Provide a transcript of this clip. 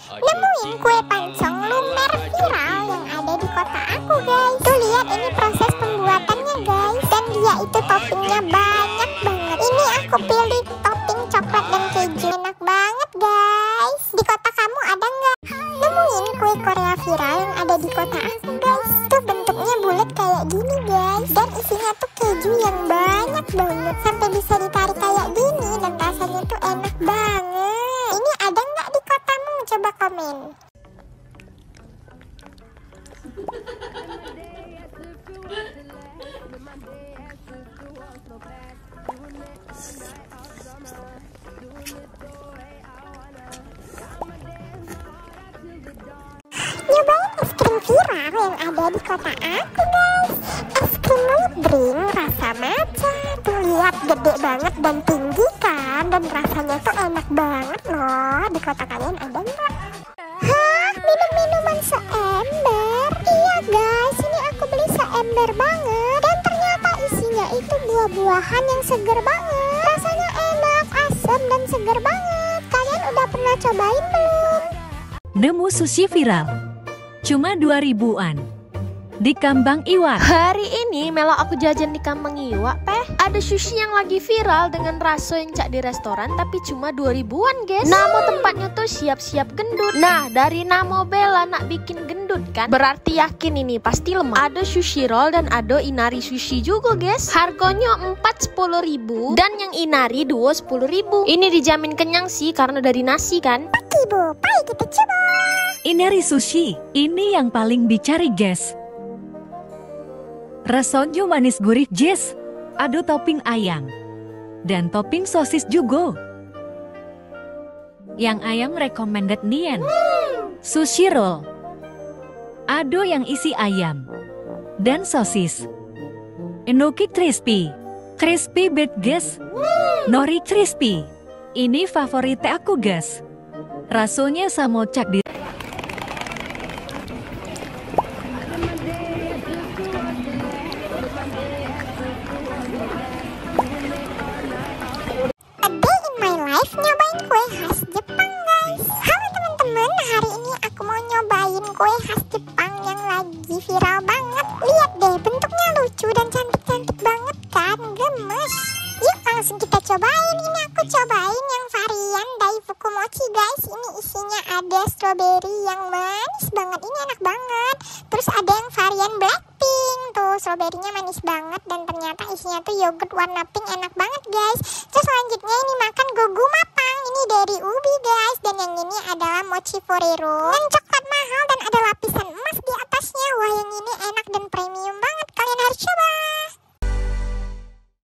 Nemuin kue pancong lumer viral yang ada di kota aku guys. Tuh lihat ini proses pembuatannya guys. Dan dia itu toppingnya banyak banget. Ini aku pilih topping coklat dan keju. Enak banget guys. Di kota kamu ada nggak? Nemuin kue Korea viral yang ada di kota aku guys. Tuh bentuknya bulat kayak gini guys. Dan isinya tuh keju yang banyak banget. Sampai bisa ditarik kayak gini. Dan rasanya tuh enak banget. Ini ada nggak di kotamu? Coba komen. Nyobain es krim viral yang ada di kota aku guys. Es krim drink rasa matcha. Tuh lihat gede banget dan tinggi kan. Dan rasanya tuh enak banget loh. Di kota kalian ada nggak? Hah? Minum-minuman seember? Iya guys, ini aku beli seember banget. Dan ternyata isinya itu buah-buahan yang seger banget. Rasanya enak, asam dan seger banget. Kalian udah pernah cobain belum? Nemu sushi viral. Cuma 2000-an. Di Kambang Iwak. Hari ini melo aku jajan di Kambang Iwak, Peh. Ada sushi yang lagi viral dengan raso yang cak di restoran tapi cuma 2000-an, guys. Nama tempatnya tuh siap-siap gendut. Nah, dari nama Bella nak bikin gendut kan? Berarti yakin ini pasti lemah. Ada sushi roll dan ada inari sushi juga, guys. Harganya 4-10.000 dan yang inari 2-10.000. Ini dijamin kenyang sih karena dari nasi kan. Ibu, mari kita coba. Inari sushi, ini yang paling dicari guys. Rasanya manis gurih guys. Ada topping ayam dan topping sosis juga. Yang ayam recommended nian. Sushi roll. Ada yang isi ayam dan sosis. Enoki crispy. Crispy bit guys. Nori crispy. Ini favorit aku guys. Rasanya sama cak di nyobain kue khas Jepang guys. Halo teman-teman, hari ini aku mau nyobain kue khas Jepang yang lagi viral banget. Lihat deh, bentuknya lucu dan cantik-cantik banget kan, gemes. Yuk langsung kita cobain. Ini aku cobain yang varian Daifuku Mochi guys. Ini isinya ada strawberry yang manis banget, ini enak banget. Terus ada yang varian Blackpink, tuh strawberrynya manis banget. Dan ternyata isinya tuh yogurt warna pink, enak banget guys. Terus selanjutnya ini makan gogu mapang, ini dari ubi guys. Dan yang ini adalah mochi forero yang coklat